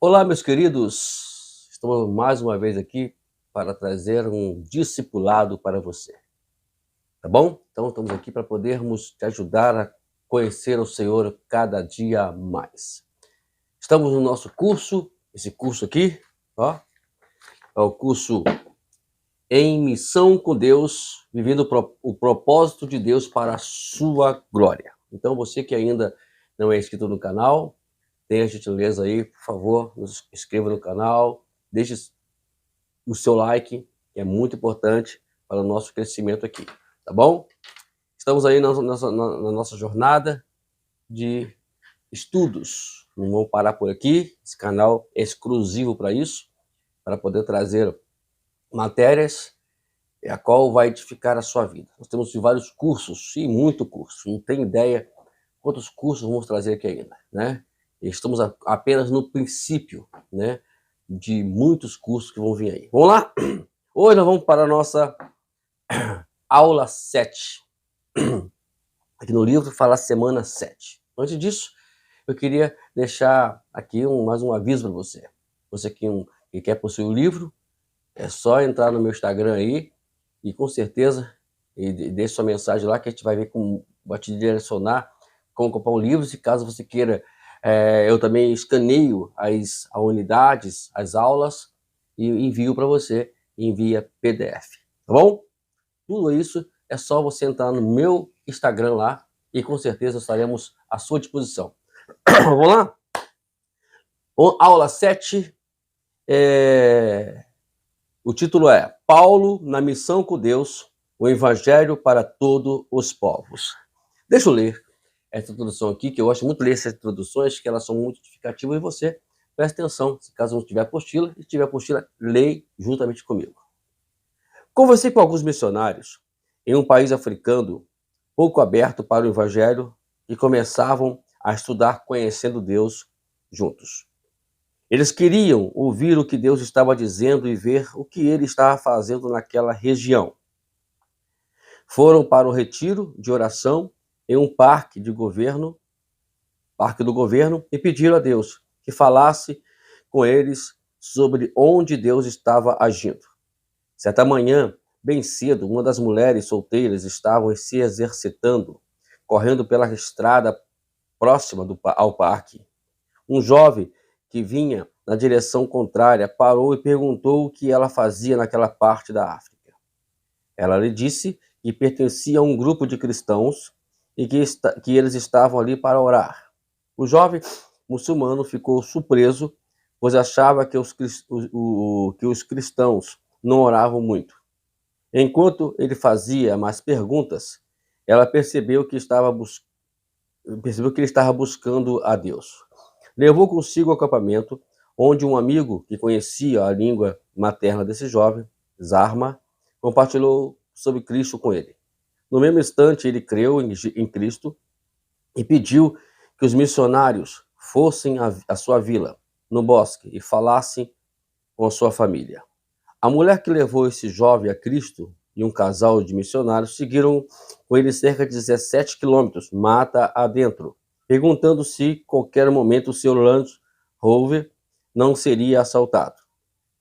Olá, meus queridos. Estamos mais uma vez aqui para trazer um discipulado para você, tá bom? Então, estamos aqui para podermos te ajudar a conhecer o Senhor cada dia mais. Estamos no nosso curso, esse curso aqui, ó, é o curso Em Missão com Deus, vivendo o propósito de Deus para a sua glória. Então, você que ainda não é inscrito no canal, tenha a gentileza aí, por favor, nos inscreva no canal, deixe o seu like, que é muito importante para o nosso crescimento aqui, tá bom? Estamos aí na nossa jornada de estudos. Não vamos parar por aqui, esse canal é exclusivo para isso, para poder trazer matérias a qual vai edificar a sua vida. Nós temos vários cursos, e muito curso, não tem ideia quantos cursos vamos trazer aqui ainda, né? Estamos apenas no princípio, né, de muitos cursos que vão vir aí. Vamos lá? Hoje nós vamos para a nossa aula 7. Aqui no livro fala semana 7. Antes disso, eu queria deixar aqui mais um aviso para você. Você que quer possuir o livro, é só entrar no meu Instagram aí e com certeza deixe sua mensagem lá que a gente vai ver como vai te direcionar como comprar o livro. Se caso você queira, eu também escaneio as unidades, as aulas e envio para você em via PDF, tá bom? Tudo isso é só você entrar no meu Instagram lá e com certeza estaremos à sua disposição. Vamos lá? Aula 7, o título é Paulo na missão com Deus, o Evangelho para todos os povos. Deixa eu ler essa introdução aqui, que eu gosto muito de ler essas introduções, que elas são muito edificativas, e você presta atenção, se caso não tiver apostila, e se tiver apostila, leia juntamente comigo. Conversei com alguns missionários em um país africano pouco aberto para o Evangelho e começavam a estudar conhecendo Deus juntos. Eles queriam ouvir o que Deus estava dizendo e ver o que ele estava fazendo naquela região. Foram para o retiro de oração em um parque do governo, e pediram a Deus que falasse com eles sobre onde Deus estava agindo. Certa manhã, bem cedo, uma das mulheres solteiras estava se exercitando, correndo pela estrada próxima ao parque. Um jovem que vinha na direção contrária parou e perguntou o que ela fazia naquela parte da África. Ela lhe disse que pertencia a um grupo de cristãos e que eles estavam ali para orar. O jovem muçulmano ficou surpreso, pois achava que os cristãos não oravam muito. Enquanto ele fazia mais perguntas, ela percebeu que ele estava buscando a Deus. Levou consigo ao acampamento, onde um amigo que conhecia a língua materna desse jovem, Zarma, compartilhou sobre Cristo com ele. No mesmo instante, ele creu em Cristo e pediu que os missionários fossem à sua vila, no bosque, e falassem com a sua família. A mulher que levou esse jovem a Cristo e um casal de missionários seguiram com ele cerca de 17 quilômetros, mata adentro, perguntando se qualquer momento o seu Land Rover não seria assaltado.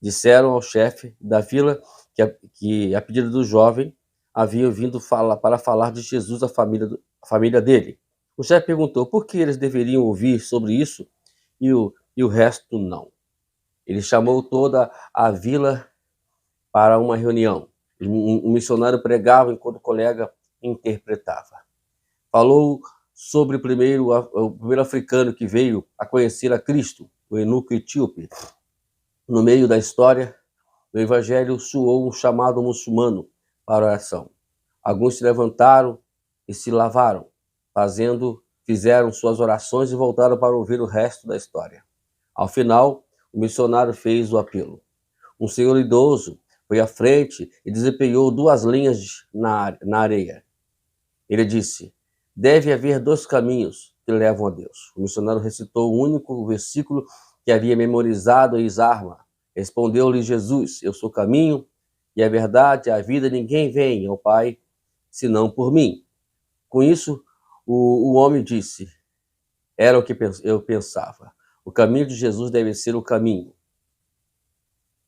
Disseram ao chefe da vila que a pedido do jovem, haviam vindo para falar de Jesus à família dele. O chefe perguntou por que eles deveriam ouvir sobre isso e o resto não. Ele chamou toda a vila para uma reunião. Um missionário pregava enquanto o colega interpretava. Falou sobre o primeiro africano que veio a conhecer a Cristo, o eunuco etíope. No meio da história, o evangelho soou um chamado muçulmano para a oração. Alguns se levantaram e se lavaram, fizeram suas orações e voltaram para ouvir o resto da história. Ao final, o missionário fez o apelo. Um senhor idoso foi à frente e desempenhou 2 linhas na areia. Ele disse: deve haver 2 caminhos que levam a Deus. O missionário recitou o único versículo que havia memorizado em Zarma. Respondeu-lhe Jesus: eu sou o caminho e a verdade, a vida, ninguém vem ao Pai senão por mim. Com isso, o homem disse: era o que eu pensava. O caminho de Jesus deve ser o caminho.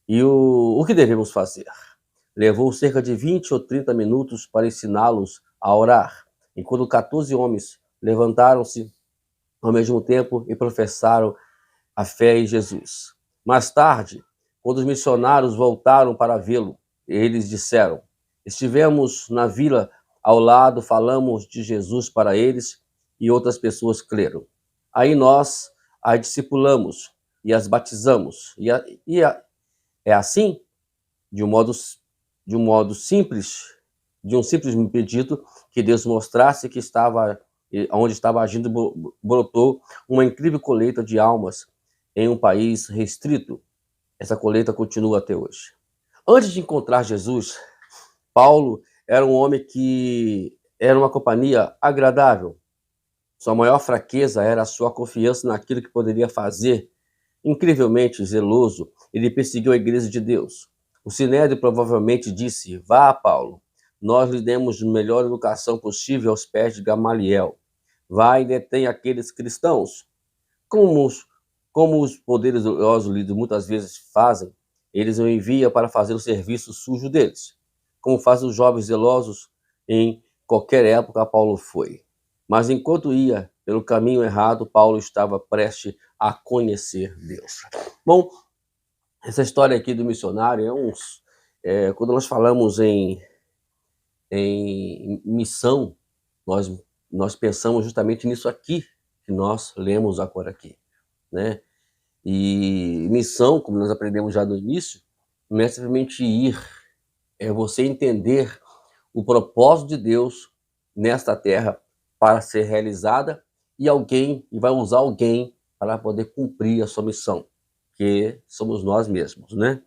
E o que devemos fazer? Levou cerca de 20 ou 30 minutos para ensiná-los a orar, enquanto 14 homens levantaram-se ao mesmo tempo e professaram a fé em Jesus. Mais tarde, quando os missionários voltaram para vê-lo, eles disseram: estivemos na vila ao lado, falamos de Jesus para eles e outras pessoas creram. Aí nós as discipulamos e as batizamos. É assim, de um modo simples, de um simples pedido, que Deus mostrasse que onde estava agindo, brotou uma incrível colheita de almas em um país restrito. Essa colheita continua até hoje. Antes de encontrar Jesus, Paulo era um homem que era uma companhia agradável. Sua maior fraqueza era a sua confiança naquilo que poderia fazer. Incrivelmente zeloso, ele perseguiu a igreja de Deus. O Sinédrio provavelmente disse: vá, Paulo, nós lhe demos a melhor educação possível aos pés de Gamaliel. Vá e detém aqueles cristãos. Como os poderosos líderes muitas vezes fazem, eles o enviam para fazer o serviço sujo deles. Como fazem os jovens zelosos em qualquer época, Paulo foi. Mas enquanto ia pelo caminho errado, Paulo estava prestes a conhecer Deus. Bom, essa história aqui do missionário quando nós falamos em missão, nós pensamos justamente nisso aqui que nós lemos agora aqui, né? E missão, como nós aprendemos já no início, não é simplesmente ir, é você entender o propósito de Deus nesta terra para ser realizada e vai usar alguém para poder cumprir a sua missão, que somos nós mesmos, né?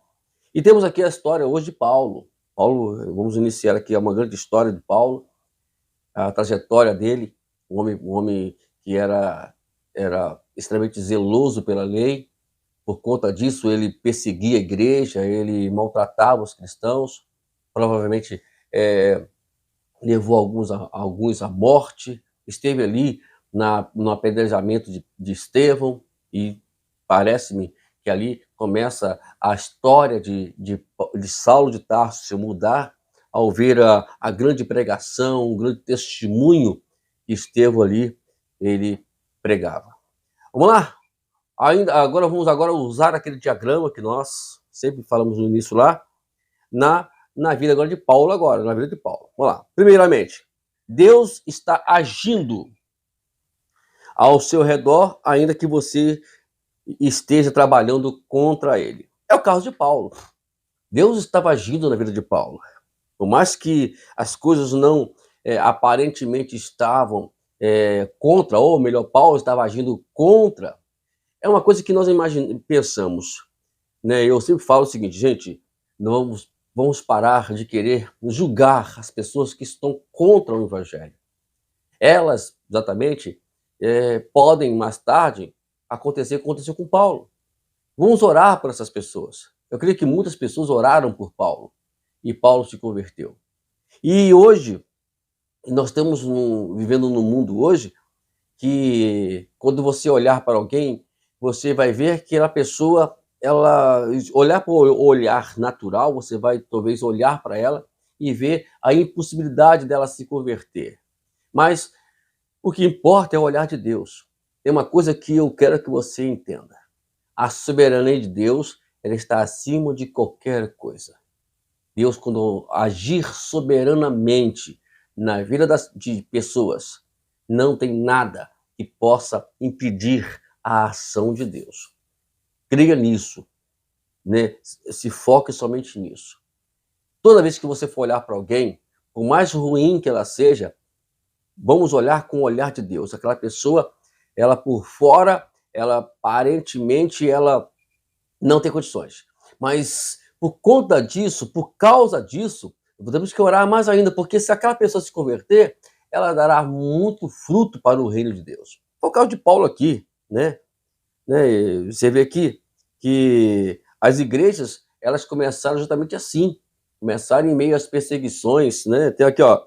E temos aqui a história hoje de Paulo. Vamos iniciar aqui uma grande história de Paulo, a trajetória dele, um homem que era extremamente zeloso pela lei. Por conta disso, ele perseguia a igreja, ele maltratava os cristãos, provavelmente levou alguns à morte, esteve ali no apedrejamento de Estevão, e parece-me que ali começa a história de Saulo de Tarso mudar ao ver a grande pregação, um grande testemunho que Estevão ali, ele pregava. Vamos lá? Agora vamos usar aquele diagrama que nós sempre falamos no início lá, na vida agora de Paulo na vida de Paulo. Vamos lá. Primeiramente, Deus está agindo ao seu redor, ainda que você esteja trabalhando contra ele. É o caso de Paulo. Deus estava agindo na vida de Paulo. Por mais que as coisas não aparentemente estavam contra, ou melhor, Paulo estava agindo contra, é uma coisa que nós pensamos, né? Eu sempre falo o seguinte, gente, não vamos parar de querer julgar as pessoas que estão contra o Evangelho. Elas, exatamente, podem mais tarde acontecer o que aconteceu com Paulo. Vamos orar por essas pessoas. Eu creio que muitas pessoas oraram por Paulo e Paulo se converteu. E hoje, nós estamos vivendo num mundo hoje que quando você olhar para alguém, você vai ver que a pessoa, olhar para o olhar natural, você vai talvez olhar para ela e ver a impossibilidade dela se converter. Mas o que importa é o olhar de Deus. Tem uma coisa que eu quero que você entenda. A soberania de Deus, ela está acima de qualquer coisa. Deus, quando agir soberanamente na vida de pessoas, não tem nada que possa impedir a ação de Deus. Creia nisso, né? Se foque somente nisso. Toda vez que você for olhar para alguém, por mais ruim que ela seja, vamos olhar com o olhar de Deus. Aquela pessoa, ela por fora, ela aparentemente ela não tem condições. Mas por conta disso, por causa disso, temos que orar mais ainda, porque se aquela pessoa se converter, ela dará muito fruto para o reino de Deus. Foi o caso de Paulo aqui, né? Você vê aqui que as igrejas, elas começaram justamente assim, começaram em meio às perseguições, né? Tem aqui, ó,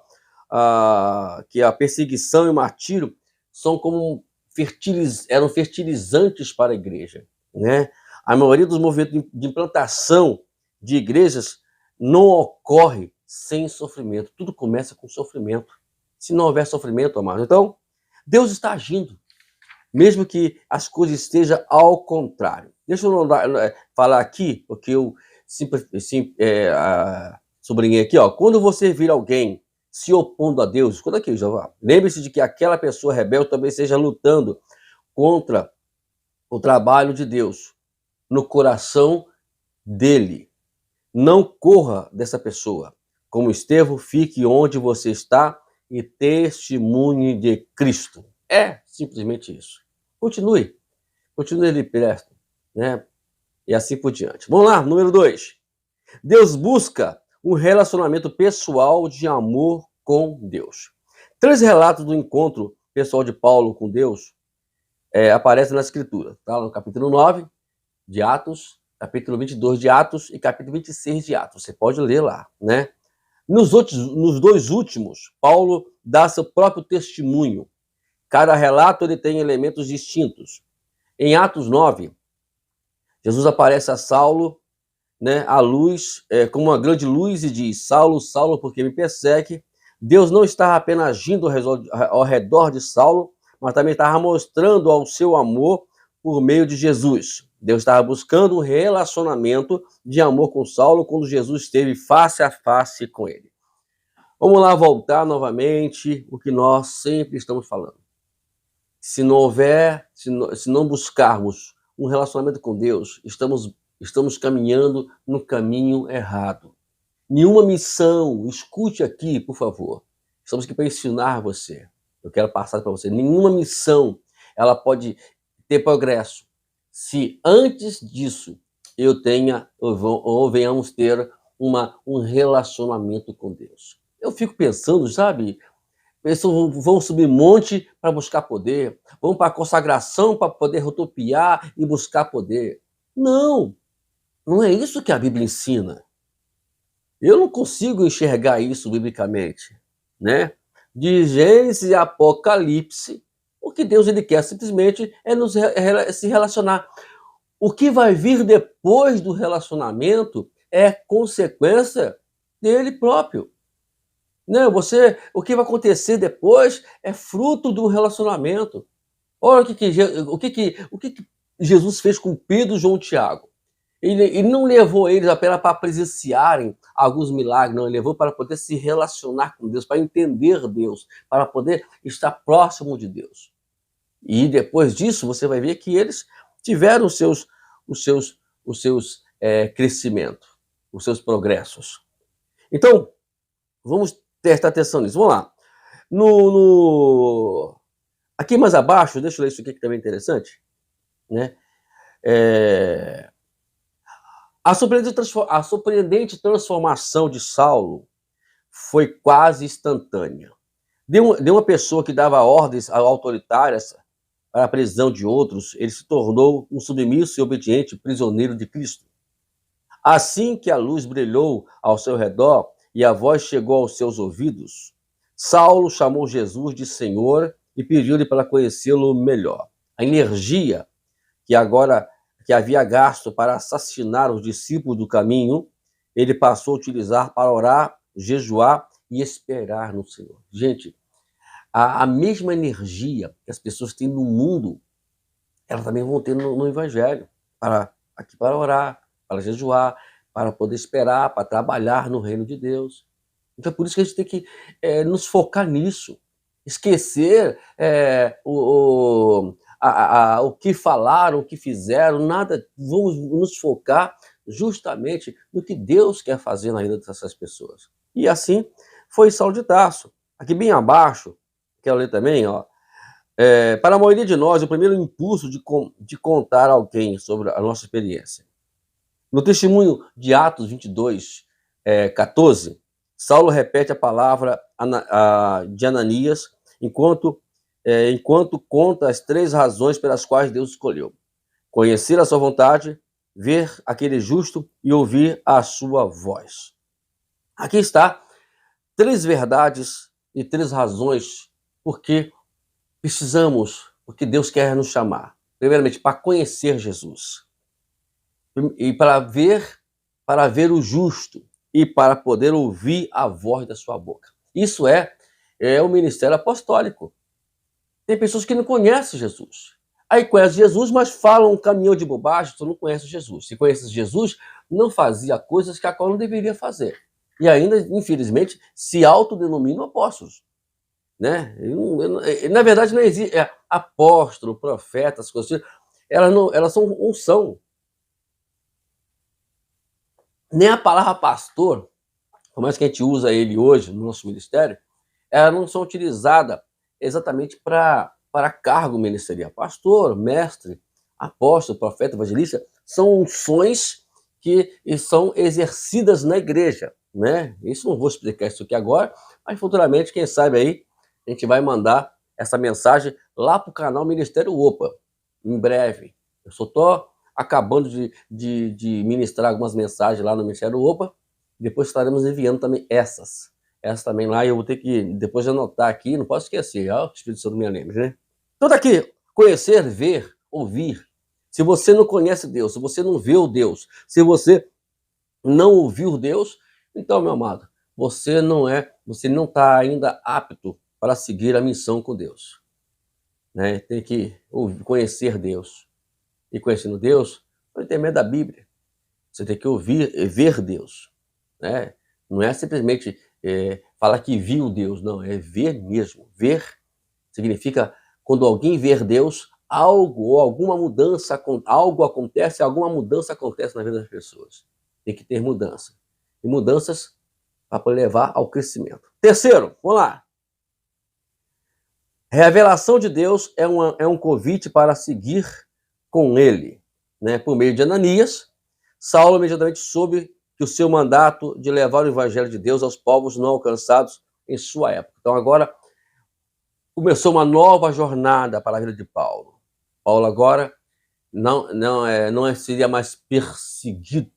que a perseguição e o martírio são como eram fertilizantes para a igreja, né? A maioria dos movimentos de implantação de igrejas não ocorre sem sofrimento. Tudo começa com sofrimento. Se não houver sofrimento, amado, então Deus está agindo, mesmo que as coisas estejam ao contrário. Deixa eu falar aqui, porque eu sublinhei aqui, ó. Quando você vir alguém se opondo a Deus, escuta aqui, Jeová, lembre-se de que aquela pessoa rebelde também esteja lutando contra o trabalho de Deus no coração dele. Não corra dessa pessoa. Como Estevão, fique onde você está e testemunhe de Cristo. É simplesmente isso. Continue ali perto, né? E assim por diante. Vamos lá, número 2. Deus busca um relacionamento pessoal de amor com Deus. 3 relatos do encontro pessoal de Paulo com Deus aparecem na Escritura. Tá? No capítulo 9 de Atos, capítulo 22 de Atos e capítulo 26 de Atos. Você pode ler lá, né? Nos 2 últimos, Paulo dá seu próprio testemunho. Cada relato ele tem elementos distintos. Em Atos 9, Jesus aparece a Saulo, né, a luz, como uma grande luz, e diz: Saulo, Saulo, por que me persegue? Deus não estava apenas agindo ao redor de Saulo, mas também estava mostrando ao seu amor por meio de Jesus. Deus estava buscando um relacionamento de amor com Saulo quando Jesus esteve face a face com ele. Vamos lá voltar novamente o que nós sempre estamos falando. Se não buscarmos um relacionamento com Deus, estamos caminhando no caminho errado. Nenhuma missão, escute aqui, por favor. Estamos aqui para ensinar você. Eu quero passar para você. Nenhuma missão, ela pode ter progresso se antes disso ou venhamos ter um relacionamento com Deus. Eu fico pensando, sabe? Pessoas vão subir monte para buscar poder, vão para a consagração para poder rodopiar e buscar poder. Não é isso que a Bíblia ensina. Eu não consigo enxergar isso biblicamente, né? De Gênesis e Apocalipse, o que Deus ele quer simplesmente é se relacionar. O que vai vir depois do relacionamento é consequência dele próprio. Não, o que vai acontecer depois é fruto do relacionamento. Olha o que Jesus fez com Pedro, João e Tiago. Ele não levou eles apenas para presenciarem alguns milagres, não. Ele levou para poder se relacionar com Deus, para entender Deus, para poder estar próximo de Deus. E depois disso, você vai ver que eles tiveram os seus crescimentos, os seus progressos. Então, vamos prestar atenção nisso. Vamos lá. Aqui mais abaixo, deixa eu ler isso aqui que também é interessante, né? A surpreendente transformação de Saulo foi quase instantânea. De uma pessoa que dava ordens autoritárias para a prisão de outros, ele se tornou um submisso e obediente prisioneiro de Cristo. Assim que a luz brilhou ao seu redor e a voz chegou aos seus ouvidos, Saulo chamou Jesus de Senhor e pediu-lhe para conhecê-lo melhor. A energia que havia gasto para assassinar os discípulos do caminho, ele passou a utilizar para orar, jejuar e esperar no Senhor. Gente, a mesma energia que as pessoas têm no mundo, elas também vão ter no Evangelho, para orar, para jejuar, para poder esperar, para trabalhar no reino de Deus. Então é por isso que a gente tem que nos focar nisso, esquecer o que falaram, o que fizeram, nada. Vamos nos focar justamente no que Deus quer fazer na vida dessas pessoas. E assim foi Saulo de Tarso. Aqui bem abaixo, quero ler também, ó. Para a maioria de nós, o primeiro impulso de contar a alguém sobre a nossa experiência. No testemunho de Atos 22, 14, Saulo repete a palavra de Ananias enquanto conta as 3 razões pelas quais Deus escolheu: conhecer a sua vontade, ver aquele justo e ouvir a sua voz. Aqui está 3 verdades e 3 razões porque precisamos porque Deus quer nos chamar. Primeiramente, para conhecer Jesus. E para ver o justo. E para poder ouvir a voz da sua boca. Isso é o ministério apostólico. Tem pessoas que não conhecem Jesus. Aí conhecem Jesus, mas falam um caminhão de bobagem, tu não conhece Jesus. Se conhece Jesus, não fazia coisas que a qual não deveria fazer. E ainda, infelizmente, se autodenominam apóstolos. Né? Na verdade, não existe. Apóstolo, profeta, as coisas, elas são unção. Nem a palavra pastor, por mais que a gente usa ele hoje no nosso ministério, elas não são utilizadas exatamente para cargo ministerial. Pastor, mestre, apóstolo, profeta, evangelista, são unções que são exercidas na igreja, né? Isso não vou explicar isso aqui agora, mas futuramente, quem sabe aí, a gente vai mandar essa mensagem lá para o canal Ministério Opa, em breve. Eu só estou acabando de ministrar algumas mensagens lá no Ministério Opa, depois estaremos enviando também essas também lá, e eu vou ter que depois anotar aqui, não posso esquecer, ó, o Espírito Santo me lembre, né? Então daqui, conhecer, ver, ouvir. Se você não conhece Deus, se você não vê o Deus, se você não ouviu Deus, então, meu amado, você não está ainda apto para seguir a missão com Deus. Né? Tem que conhecer Deus. E conhecendo Deus, por intermédio da Bíblia. Você tem que ouvir e ver Deus. Né? Não é simplesmente falar que viu Deus, não, é ver mesmo. Ver significa quando alguém ver Deus, algo ou alguma mudança, algo acontece, alguma mudança acontece na vida das pessoas. Tem que ter mudança. E mudanças para levar ao crescimento. Terceiro, vamos lá. Revelação de Deus é um convite para seguir com ele. Né? Por meio de Ananias, Saulo imediatamente soube que o seu mandato de levar o evangelho de Deus aos povos não alcançados em sua época. Então agora começou uma nova jornada para a vida de Paulo. Paulo agora não seria mais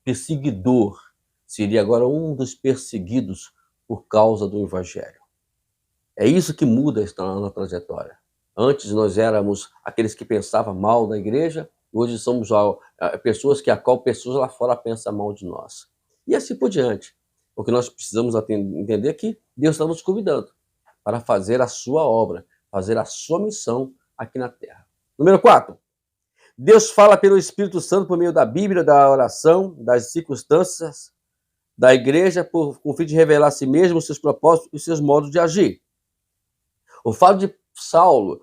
perseguidor, seria agora um dos perseguidos por causa do evangelho. É isso que muda na trajetória. Antes nós éramos aqueles que pensavam mal da igreja, hoje somos pessoas pessoas lá fora pensam mal de nós. E assim por diante. Porque nós precisamos entender que Deus está nos convidando para fazer a sua obra, fazer a sua missão aqui na Terra. Número 4. Deus fala pelo Espírito Santo por meio da Bíblia, da oração, das circunstâncias da igreja, com o fim de revelar a si mesmo os seus propósitos e os seus modos de agir. O fato de Saulo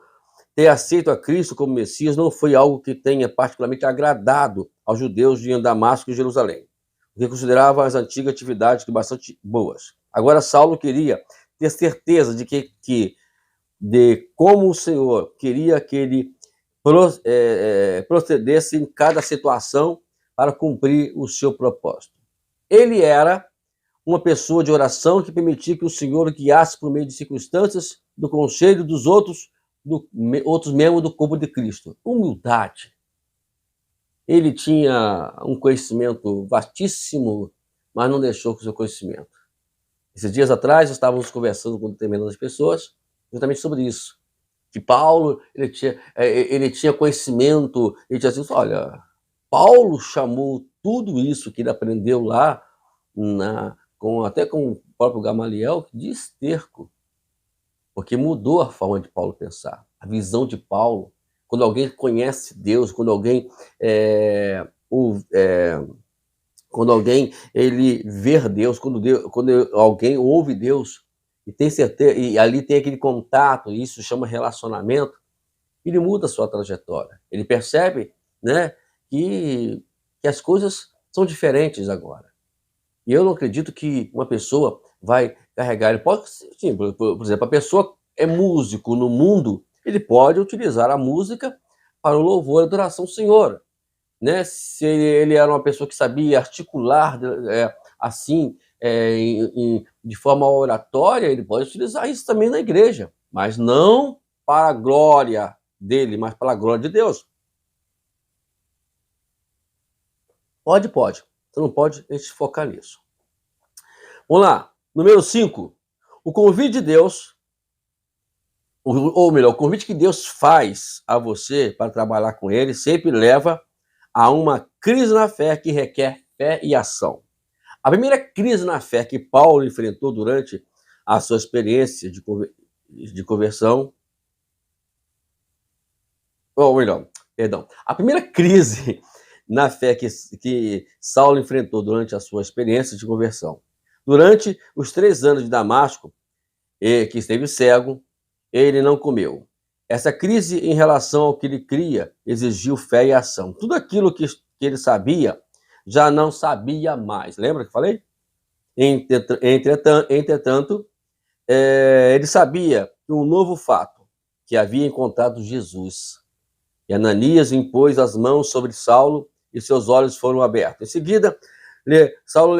ter aceito a Cristo como Messias não foi algo que tenha particularmente agradado aos judeus de Damasco e Jerusalém, que consideravam as antigas atividades bastante boas. Agora Saulo queria ter certeza de como o Senhor queria que ele procedesse em cada situação para cumprir o seu propósito. Ele era uma pessoa de oração que permitia que o Senhor guiasse por meio de circunstâncias do conselho dos outros membros do corpo de Cristo. Humildade. Ele tinha um conhecimento vastíssimo, mas não deixou com o seu conhecimento. Esses dias atrás, estávamos conversando com determinadas pessoas justamente sobre isso. Que Paulo, ele tinha conhecimento, ele tinha assim, olha, Paulo chamou tudo isso que ele aprendeu lá, até com o próprio Gamaliel, de esterco. Porque mudou a forma de Paulo pensar, a visão de Paulo. Quando alguém conhece Deus, quando alguém ele vê Deus, quando alguém ouve Deus e tem certeza, e ali tem aquele contato, e isso chama relacionamento, ele muda a sua trajetória. Ele percebe, né, que as coisas são diferentes agora. E eu não acredito que uma pessoa vai carregar. Ele pode, sim, por exemplo, a pessoa é músico no mundo, ele pode utilizar a música para o louvor e adoração ao Senhor. Né? Se ele era uma pessoa que sabia articular assim, de forma oratória, ele pode utilizar isso também na igreja, mas não para a glória dele, mas para a glória de Deus. Pode. Você não pode se focar nisso. Vamos lá. Número 5. O convite de Deus. ou melhor, o convite que Deus faz a você para trabalhar com ele sempre leva a uma crise na fé que requer fé e ação. A primeira crise na fé que Paulo enfrentou durante a sua experiência de conversão, ou melhor, perdão, a primeira crise na fé que Saulo enfrentou durante a sua experiência de conversão. Durante os 3 anos de Damasco, que esteve cego, ele não comeu. Essa crise em relação ao que ele cria exigiu fé e ação. Tudo aquilo que ele sabia, já não sabia mais. Lembra que falei? Entretanto, ele sabia que um novo fato, que havia encontrado Jesus. E Ananias impôs as mãos sobre Saulo e seus olhos foram abertos. Em seguida, Saulo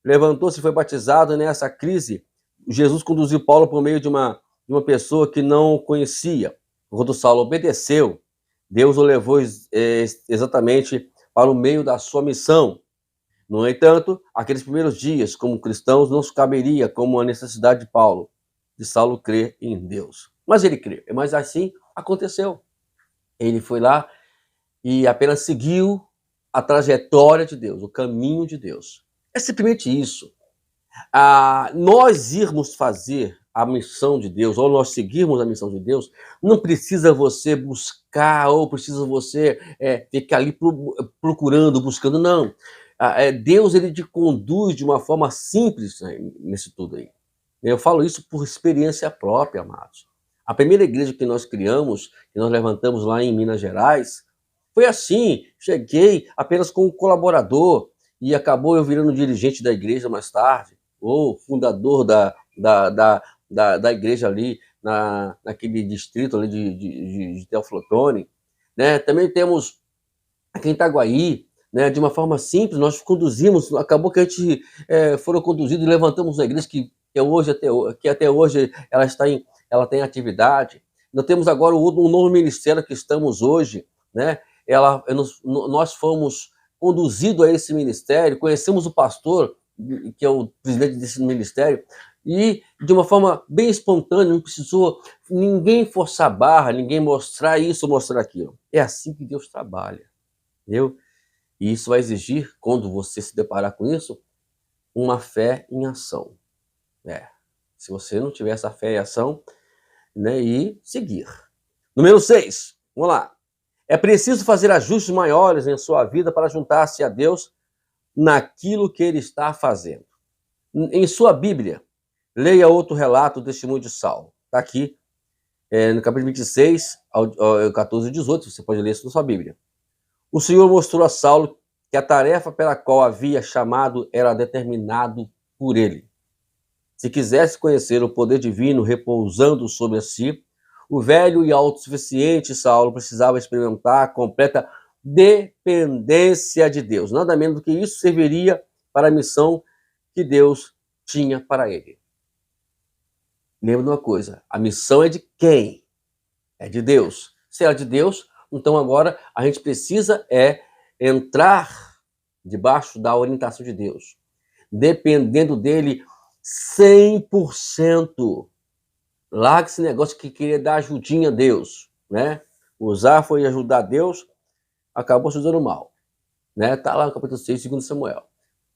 levantou-se e foi batizado. Nessa crise, Jesus conduziu Paulo por meio de uma pessoa que não conhecia. Quando Saulo obedeceu, Deus o levou exatamente para o meio da sua missão. No entanto, aqueles primeiros dias, como cristãos, não se caberia como a necessidade de Paulo, de Saulo crer em Deus. Mas ele creu, mas assim aconteceu. Ele foi lá e apenas seguiu a trajetória de Deus, o caminho de Deus. É simplesmente isso. Nós irmos fazer a missão de Deus, ou nós seguirmos a missão de Deus, não precisa você buscar, ou precisa você ficar ali procurando, buscando, não. Deus, ele te conduz de uma forma simples, né, nisso tudo aí. Eu falo isso por experiência própria, amados. A primeira igreja que nós criamos, que nós levantamos lá em Minas Gerais, foi assim. Cheguei apenas como colaborador e acabou eu virando dirigente da igreja mais tarde, ou fundador da igreja ali naquele distrito ali de Teófilo Otoni, né? Também temos aqui em Itaguaí, né? De uma forma simples, nós conduzimos, acabou que a gente foram conduzidos e levantamos uma igreja que até hoje ela tem atividade. Nós temos agora um novo ministério que estamos hoje, né? Nós fomos conduzidos a esse ministério, conhecemos o pastor, que é o presidente desse ministério, e de uma forma bem espontânea, não precisou ninguém forçar a barra, ninguém mostrar isso, mostrar aquilo. É assim que Deus trabalha, entendeu? E isso vai exigir, quando você se deparar com isso, uma fé em ação. Se você não tiver essa fé em ação, né, e seguir. Número 6, vamos lá. É preciso fazer ajustes maiores em sua vida para juntar-se a Deus naquilo que ele está fazendo. Em sua Bíblia, leia outro relato do testemunho de Saulo. Está aqui, no capítulo 26, ao 14 e 18, você pode ler isso na sua Bíblia. O Senhor mostrou a Saulo que a tarefa pela qual havia chamado era determinado por ele. Se quisesse conhecer o poder divino repousando sobre si, o velho e autossuficiente Saulo precisava experimentar a completa dependência de Deus. Nada menos do que isso serviria para a missão que Deus tinha para ele. Lembra de uma coisa, a missão é de quem? É de Deus. Se é de Deus, então agora a gente precisa entrar debaixo da orientação de Deus, dependendo dele 100%. Larga esse negócio que queria dar ajudinha a Deus, né? Usar foi ajudar Deus, acabou se usando mal, né? Tá lá no capítulo 6, 2 Samuel.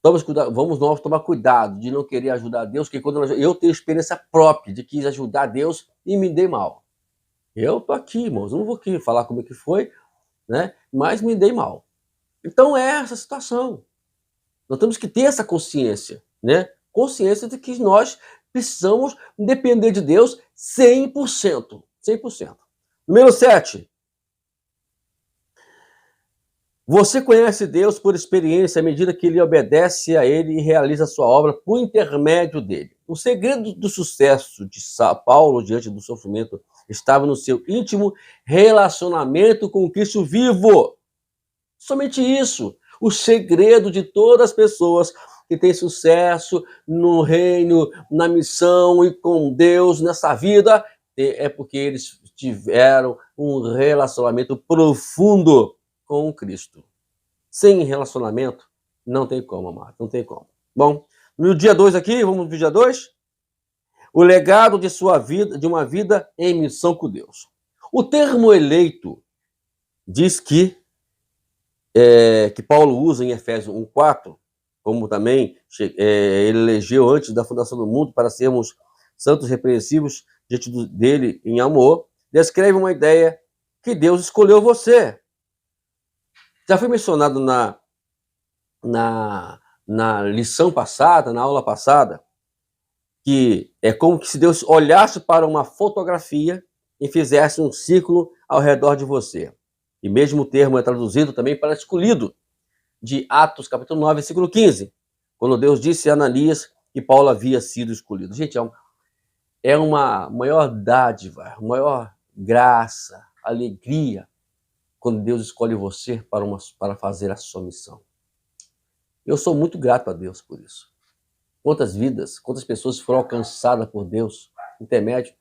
Vamos nós tomar cuidado de não querer ajudar a Deus, porque eu tenho experiência própria de quis ajudar a Deus e me dei mal. Eu tô aqui, irmãos, eu não vou aqui falar como é que foi, né? Mas me dei mal. Então é essa situação. Nós temos que ter essa consciência, né? Consciência de que nós precisamos depender de Deus 100%. 100%. Número 7. Você conhece Deus por experiência à medida que ele obedece a ele e realiza a sua obra por intermédio dele. O segredo do sucesso de Paulo diante do sofrimento estava no seu íntimo relacionamento com o Cristo vivo. Somente isso. O segredo de todas as pessoas que têm sucesso no reino, na missão e com Deus nessa vida, é porque eles tiveram um relacionamento profundo com Cristo. Sem relacionamento, não tem como, amado, não tem como. Bom, no dia 2 aqui, vamos no dia 2? o legado de sua vida, de uma vida em missão com Deus. O termo eleito diz que Paulo usa em Efésios 1:4, como também ele elegeu antes da fundação do mundo para sermos santos repreensíveis diante dele em amor, descreve uma ideia que Deus escolheu você. Já foi mencionado na lição passada, na aula passada, que é como se Deus olhasse para uma fotografia e fizesse um círculo ao redor de você. E mesmo o termo é traduzido também para escolhido, de Atos, capítulo 9, versículo 15, quando Deus disse a Ananias que Paulo havia sido escolhido. Gente, é uma maior dádiva, maior graça, alegria, quando Deus escolhe você para fazer a sua missão. Eu sou muito grato a Deus por isso. Quantas vidas, quantas pessoas foram alcançadas por Deus, intermédio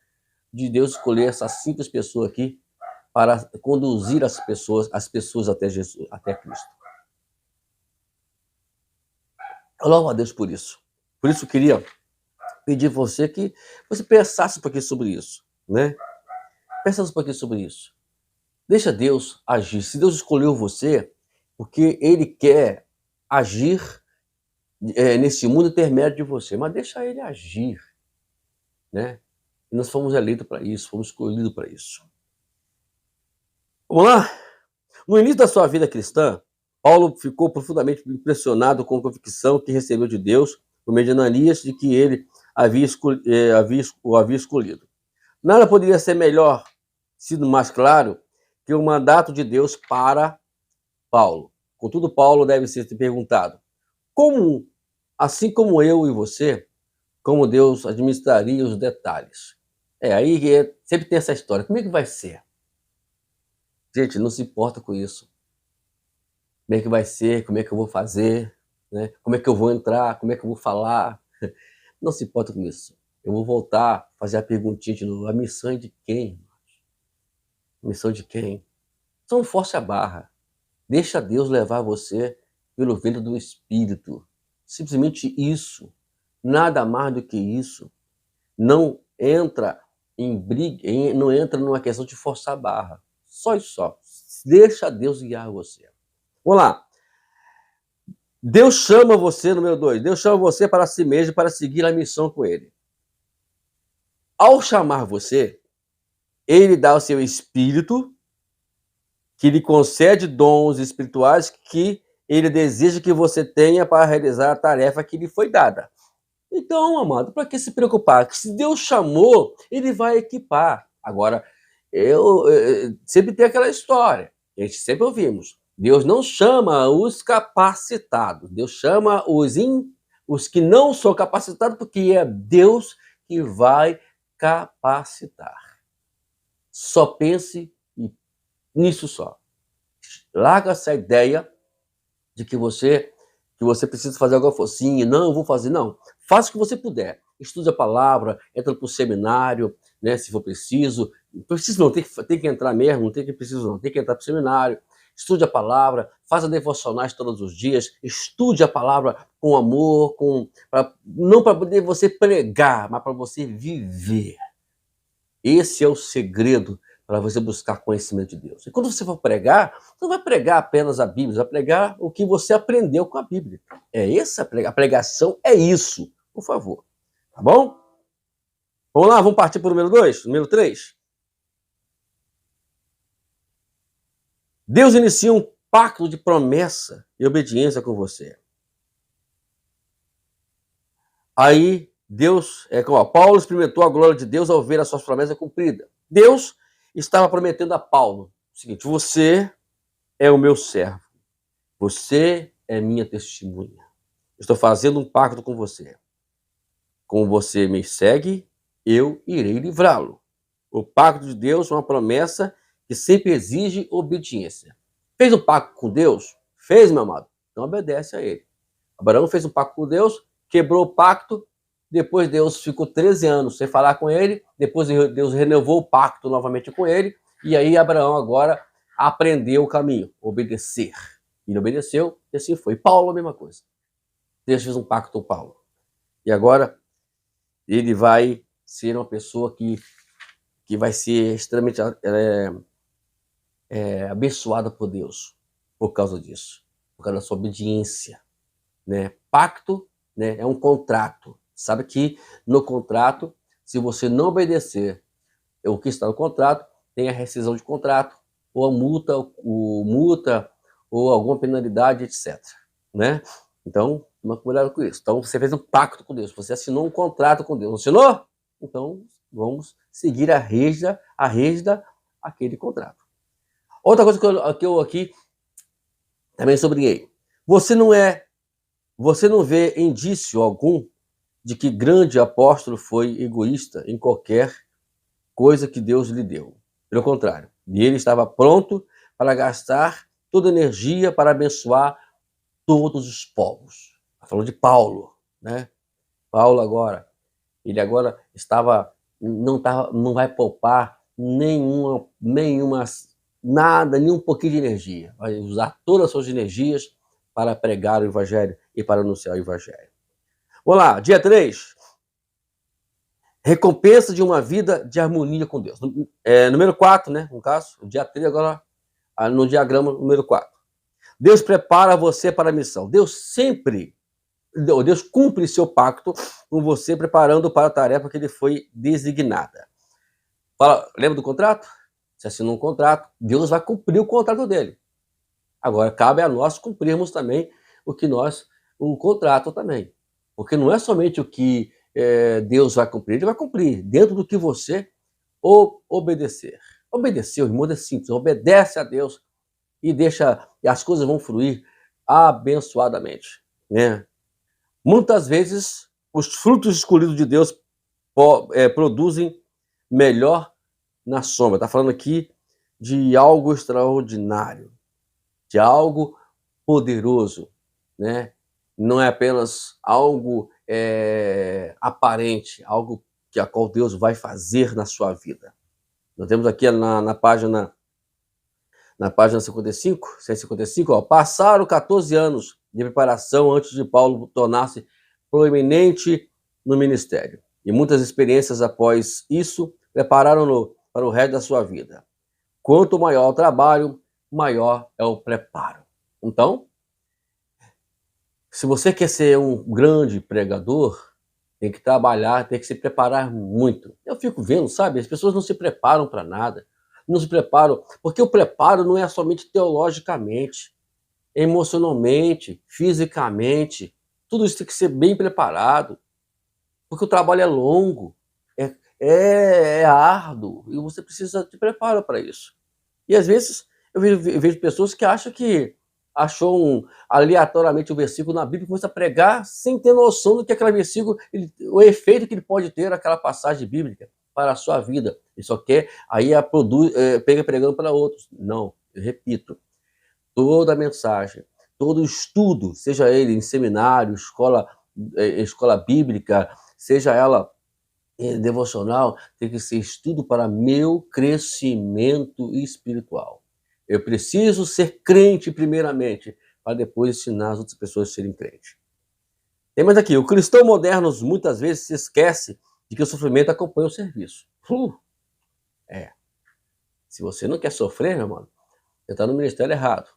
de Deus escolher essa simples pessoa aqui para conduzir as pessoas até Jesus, até Cristo. Eu louvo a Deus por isso. Por isso eu queria pedir a você que você pensasse um pouquinho sobre isso, né? Pensasse um pouquinho sobre isso. Deixa Deus agir. Se Deus escolheu você, porque Ele quer agir nesse mundo intermédio de você, mas deixa Ele agir, né? E nós fomos eleitos para isso, fomos escolhidos para isso. Vamos lá? No início da sua vida cristã, Paulo ficou profundamente impressionado com a convicção que recebeu de Deus por meio de Ananias de que ele o havia escolhido. Nada poderia ser melhor, sido mais claro, que o mandato de Deus para Paulo. Contudo, Paulo deve ser perguntado: como, assim como eu e você, como Deus administraria os detalhes? Aí sempre tem essa história. Como é que vai ser? Gente, não se importa com isso. Como é que vai ser? Como é que eu vou fazer? Né? Como é que eu vou entrar? Como é que eu vou falar? Não se importa com isso. Eu vou voltar a fazer a perguntinha de novo. A missão é de quem? A missão de quem? Então não force a barra. Deixa Deus levar você pelo vento do Espírito. Simplesmente isso. Nada mais do que isso. Não entra em briga, não entra numa questão de forçar a barra. Só isso só. Deixa Deus guiar você. Vamos lá. Deus chama você, número 2. Deus chama você para si mesmo, para seguir a missão com Ele. Ao chamar você, Ele dá o seu Espírito, que lhe concede dons espirituais que Ele deseja que você tenha para realizar a tarefa que lhe foi dada. Então, amado, para que se preocupar? Que se Deus chamou, Ele vai equipar. Agora, eu sempre tem aquela história, a gente sempre ouvimos. Deus não chama os capacitados, Deus chama os que não são capacitados, porque é Deus que vai capacitar. Só pense nisso só. Larga essa ideia de que você precisa fazer alguma focinha. Não, eu vou fazer. Não, faça o que você puder. Estude a palavra, entra para o seminário, né, se for preciso. Preciso não, tem que entrar mesmo, não tem que preciso não, tem que entrar para o seminário. Estude a palavra, faça devocionais todos os dias, estude a palavra com amor, não para poder você pregar, mas para você viver. Esse é o segredo para você buscar conhecimento de Deus. E quando você for pregar, você não vai pregar apenas a Bíblia, você vai pregar o que você aprendeu com a Bíblia. A pregação é isso, por favor. Tá bom? Vamos lá, vamos partir para o número 2, número 3. Deus inicia um pacto de promessa e obediência com você. Aí, Paulo experimentou a glória de Deus ao ver as suas promessas cumpridas. Deus estava prometendo a Paulo o seguinte: você é o meu servo, você é minha testemunha. Estou fazendo um pacto com você. Como você me segue, eu irei livrá-lo. O pacto de Deus é uma promessa que sempre exige obediência. Fez um pacto com Deus? Fez, meu amado? Então obedece a ele. Abraão fez um pacto com Deus, quebrou o pacto, depois Deus ficou 13 anos sem falar com ele, depois Deus renovou o pacto novamente com ele, e aí Abraão agora aprendeu o caminho, obedecer. Ele obedeceu, e assim foi. Paulo, a mesma coisa. Deus fez um pacto com Paulo. E agora ele vai ser uma pessoa que vai ser extremamente abençoada por Deus por causa disso, por causa da sua obediência, né? Pacto, né, é um contrato. Sabe que no contrato, se você não obedecer o que está no contrato, tem a rescisão de contrato, ou a multa, ou alguma penalidade, etc. Né? Então, toma cuidado com isso. Então, você fez um pacto com Deus, você assinou um contrato com Deus. Não assinou? Então, vamos seguir a régida aquele contrato. Outra coisa que eu aqui também sublinhei. Você não vê indício algum de que grande apóstolo foi egoísta em qualquer coisa que Deus lhe deu. Pelo contrário, ele estava pronto para gastar toda a energia para abençoar todos os povos. Está falando de Paulo, né? Paulo agora, ele agora não vai poupar nenhum pouquinho de energia. Vai usar todas as suas energias para pregar o evangelho e para anunciar o evangelho. Vamos lá, dia 3. Recompensa de uma vida de harmonia com Deus. Número 4, né? No caso, o dia 3 agora, no diagrama número 4. Deus prepara você para a missão. Deus cumpre seu pacto com você, preparando para a tarefa que lhe foi designada. Lembra do contrato? Você assinou um contrato, Deus vai cumprir o contrato dele. Agora, cabe a nós cumprirmos também o contrato também. Porque não é somente o que Deus vai cumprir, ele vai cumprir dentro do que você obedecer. Obedecer, irmão, é simples. Obedece a Deus e as coisas vão fluir abençoadamente, né? Muitas vezes, os frutos escolhidos de Deus produzem melhor na sombra. Está falando aqui de algo extraordinário, de algo poderoso, né? Não é apenas algo aparente, algo a qual Deus vai fazer na sua vida. Nós temos aqui na página 155, ó, passaram 14 anos de preparação antes de Paulo tornar-se proeminente no ministério. E muitas experiências após isso prepararam-no para o resto da sua vida. Quanto maior o trabalho, maior é o preparo. Então, se você quer ser um grande pregador, tem que trabalhar, tem que se preparar muito. Eu fico vendo, sabe, as pessoas não se preparam para nada. Não se preparam, porque o preparo não é somente teologicamente, emocionalmente, fisicamente. Tudo isso tem que ser bem preparado, porque o trabalho é longo, é árduo, e você precisa de preparo para isso. E às vezes eu vejo pessoas que acham que achou aleatoriamente um versículo na Bíblia e começa a pregar sem ter noção do que aquele versículo, o efeito que ele pode ter aquela passagem bíblica para a sua vida. Ele só quer, aí pega pregando para outros. Não, eu repito, toda a mensagem, todo estudo, seja ele em seminário, escola bíblica, seja ela devocional, tem que ser estudo para meu crescimento espiritual. Eu preciso ser crente primeiramente, para depois ensinar as outras pessoas a serem crentes. Tem mais aqui, o cristão moderno muitas vezes se esquece de que o sofrimento acompanha o serviço. Se você não quer sofrer, meu irmão, você está no ministério errado.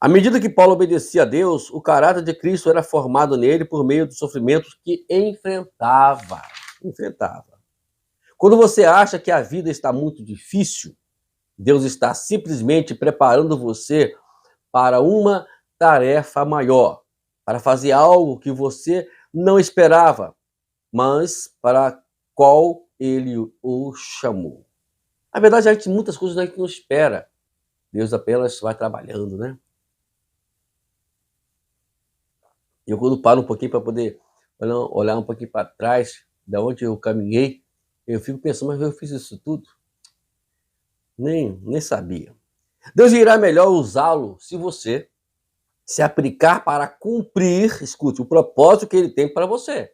À medida que Paulo obedecia a Deus, o caráter de Cristo era formado nele por meio dos sofrimentos que enfrentava. Quando você acha que a vida está muito difícil, Deus está simplesmente preparando você para uma tarefa maior, para fazer algo que você não esperava, mas para a qual Ele o chamou. Na verdade, muitas coisas a gente não espera. Deus apenas vai trabalhando, né? Eu, quando paro um pouquinho para poder olhar um pouquinho para trás, da onde eu caminhei, eu fico pensando, mas eu fiz isso tudo? Nem sabia. Deus irá melhor usá-lo se você se aplicar para cumprir, escute, o propósito que ele tem para você.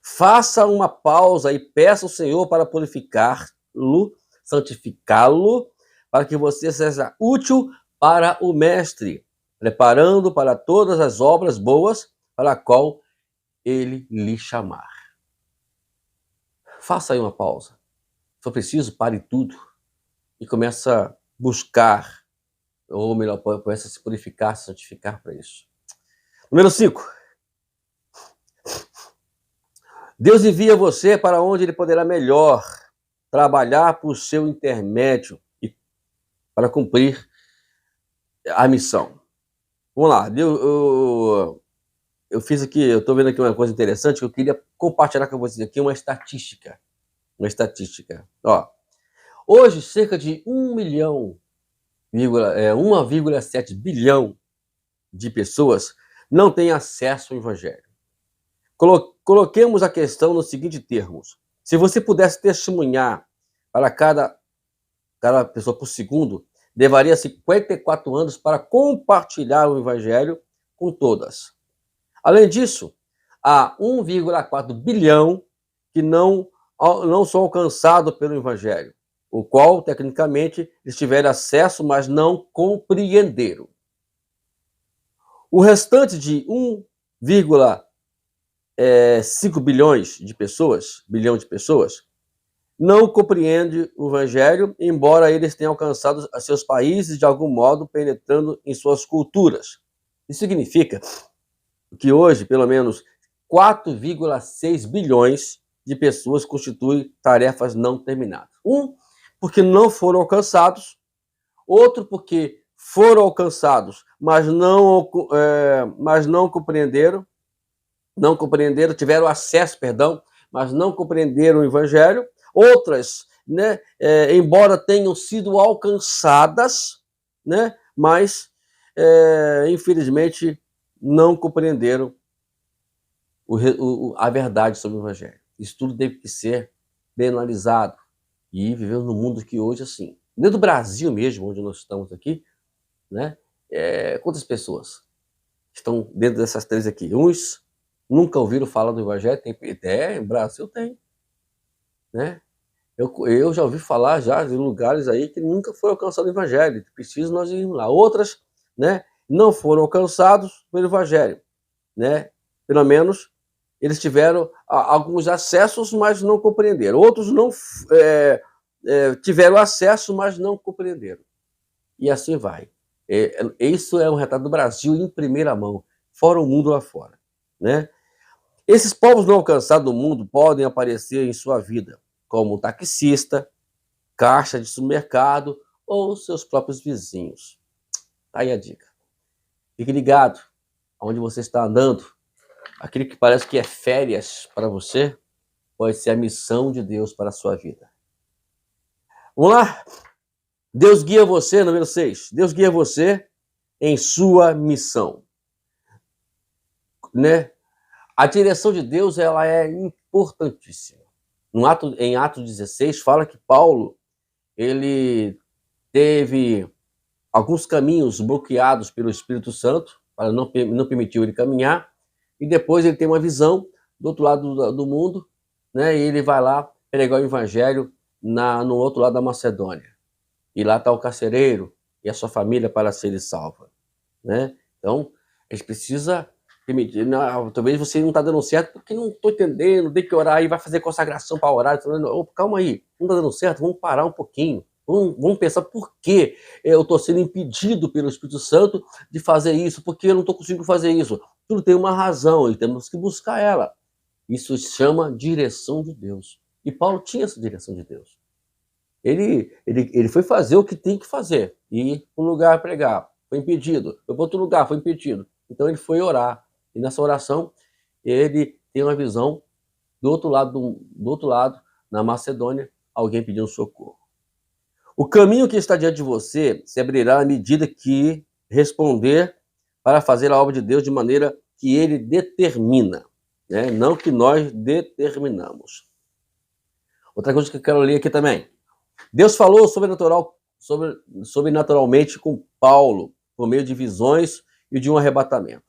Faça uma pausa e peça ao Senhor para purificá-lo, santificá-lo, para que você seja útil para o Mestre, preparando para todas as obras boas para a qual ele lhe chamar. faça aí uma pausa. Se for preciso, pare tudo e comece a buscar, ou melhor, comece a se purificar, se santificar para isso. Número 5. Deus envia você para onde Ele poderá melhor trabalhar por seu intermédio e para cumprir a missão. Vamos lá, eu fiz aqui, eu estou vendo aqui uma coisa interessante que eu queria compartilhar com vocês aqui, uma estatística. Ó, hoje, cerca de 1,7 bilhão de pessoas não têm acesso ao Evangelho. Coloquemos a questão nos seguintes termos. Se você pudesse testemunhar para cada pessoa por segundo, levaria 54 anos para compartilhar o Evangelho com todas. Além disso, há 1,4 bilhão que não são alcançados pelo Evangelho, o qual, tecnicamente, eles tiveram acesso, mas não compreenderam. O restante de 1,5 bilhão de pessoas, não compreende o Evangelho, embora eles tenham alcançado seus países de algum modo, penetrando em suas culturas. Isso significa que hoje, pelo menos, 4,6 bilhões de pessoas constituem tarefas não terminadas. Porque não foram alcançados, outro porque foram alcançados, mas não compreenderam, tiveram acesso, mas não compreenderam o Evangelho. Outras, embora tenham sido alcançadas, mas, infelizmente, não compreenderam a verdade sobre o Evangelho. Isso tudo teve que ser bem analisado. E vivemos num mundo que hoje, assim, dentro do Brasil mesmo, onde nós estamos aqui, quantas pessoas estão dentro dessas três aqui? Uns nunca ouviram falar do Evangelho, no Brasil tem, Eu já ouvi falar já de lugares aí que nunca foram alcançados o Evangelho, preciso nós irmos lá. Outras, não foram alcançados pelo Evangelho, Pelo menos eles tiveram alguns acessos, mas não compreenderam. Outros não tiveram acesso, mas não compreenderam. E assim vai. Isso é um retrato do Brasil em primeira mão, fora o mundo lá fora, Esses povos não alcançados no mundo podem aparecer em sua vida como taxista, caixa de supermercado ou seus próprios vizinhos. Tá aí a dica. Fique ligado aonde você está andando. Aquilo que parece que é férias para você pode ser a missão de Deus para a sua vida. Vamos lá? Deus guia você, número 6. Deus guia você em sua missão. A direção de Deus, ela é importantíssima. Em Atos 16, fala que Paulo, ele teve alguns caminhos bloqueados pelo Espírito Santo, para não permitir ele caminhar, e depois ele tem uma visão do outro lado do mundo, e ele vai lá pregar o Evangelho no outro lado da Macedônia. E lá está o carcereiro e a sua família para serem salva. Então, a gente precisa permitir. Talvez você não está dando certo porque não estou entendendo, tem que orar e vai fazer consagração para orar. Calma aí, não está dando certo, vamos parar um pouquinho. Vamos pensar por que eu estou sendo impedido pelo Espírito Santo de fazer isso, porque eu não estou conseguindo fazer isso. Tudo tem uma razão e temos que buscar ela. Isso se chama direção de Deus. E Paulo tinha essa direção de Deus. Ele foi fazer o que tem que fazer. Ir para um lugar pregar, foi impedido. Foi para outro lugar, foi impedido. Então ele foi orar. E nessa oração, ele tem uma visão do outro lado, na Macedônia, alguém pedindo socorro. O caminho que está diante de você se abrirá à medida que responder para fazer a obra de Deus de maneira que ele determina, não que nós determinamos. Outra coisa que eu quero ler aqui também. Deus falou sobrenaturalmente com Paulo por meio de visões e de um arrebatamento.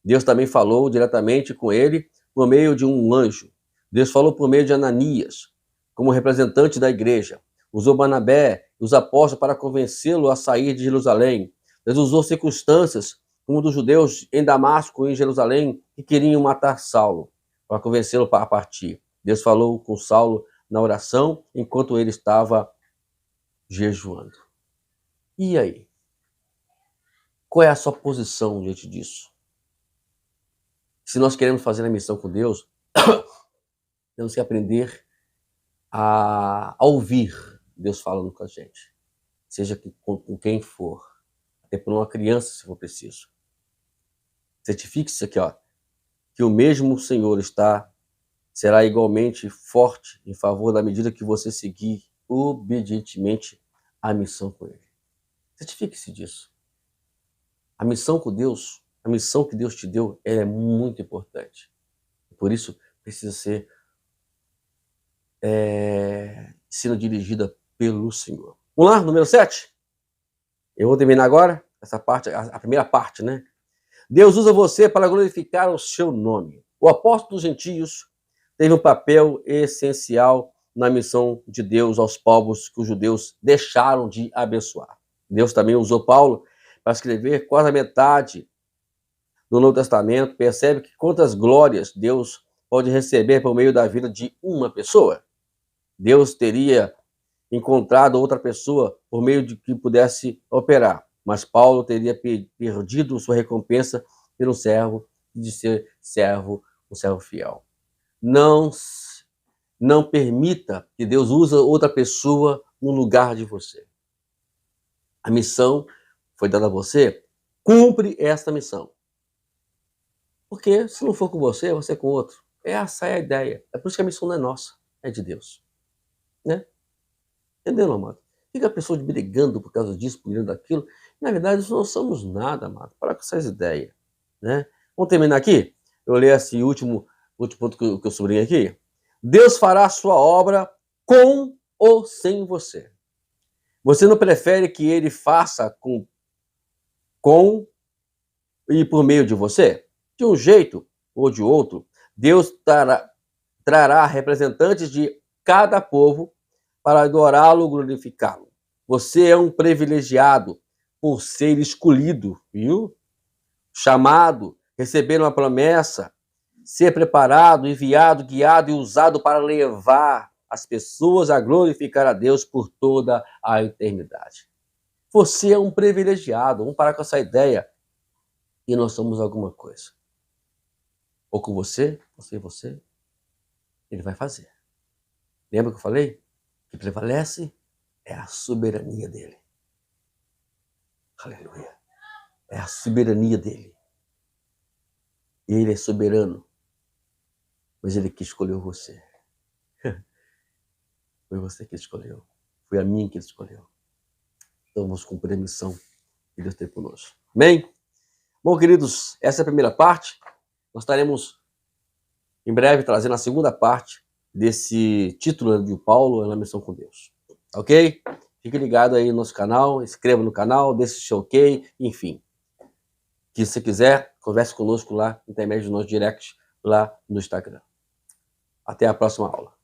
Deus também falou diretamente com ele por meio de um anjo. Deus falou por meio de Ananias, como representante da igreja. Usou Barnabé e os apóstolos para convencê-lo a sair de Jerusalém. Deus usou circunstâncias como dos judeus em Damasco e em Jerusalém que queriam matar Saulo, para convencê-lo a partir. Deus falou com Saulo na oração enquanto ele estava jejuando. E aí? Qual é a sua posição diante disso? Se nós queremos fazer a missão com Deus, temos que aprender a ouvir Deus falando com a gente. Seja com quem for. Até por uma criança, se for preciso. Certifique-se aqui, ó, que o mesmo Senhor será igualmente forte em favor da medida que você seguir obedientemente a missão com Ele. Certifique-se disso. A missão com Deus, a missão que Deus te deu, ela é muito importante. Por isso, precisa ser sendo dirigida pelo Senhor. Vamos lá, número 7. Eu vou terminar agora essa parte, a primeira parte, né? Deus usa você para glorificar o seu nome. O apóstolo dos gentios teve um papel essencial na missão de Deus aos povos que os judeus deixaram de abençoar. Deus também usou Paulo para escrever quase a metade do Novo Testamento. Percebe que quantas glórias Deus pode receber por meio da vida de uma pessoa. Deus teria encontrado outra pessoa por meio de que pudesse operar, mas Paulo teria perdido sua recompensa pelo servo, de ser um servo fiel. Não permita que Deus use outra pessoa no lugar de você. A missão foi dada a você, cumpre esta missão. Porque se não for com você, vai ser com outro. Essa é a ideia. É por isso que a missão não é nossa, é de Deus. Né? Entendeu, amado? Fica a pessoa brigando por causa disso, por causa daquilo. Na verdade, nós não somos nada, amado. Para com essas ideias. Né? Vamos terminar aqui? Eu leio esse último ponto que eu sublinhei aqui. Deus fará a sua obra com ou sem você. Você não prefere que ele faça com e por meio de você? De um jeito ou de outro, Deus trará representantes de cada povo para adorá-lo, glorificá-lo. Você é um privilegiado por ser escolhido, viu? Chamado, receber uma promessa, ser preparado, enviado, guiado e usado para levar as pessoas a glorificar a Deus por toda a eternidade. Você é um privilegiado. Vamos parar com essa ideia. E nós somos alguma coisa. Ou com você, ele vai fazer. Lembra que eu falei? O que prevalece é a soberania dele. Aleluia. É a soberania dele. Ele é soberano. Mas ele que escolheu você. Foi você que escolheu. Foi a mim que ele escolheu. Então vamos cumprir a missão que Deus tem conosco. Amém? Bom, queridos, essa é a primeira parte. Nós estaremos em breve trazendo a segunda parte desse título de Paulo na missão com Deus. Ok? Fique ligado aí no nosso canal, inscreva no canal, deixe seu ok, enfim. Que se quiser, converse conosco lá, intermédio do nosso direct lá no Instagram. Até a próxima aula.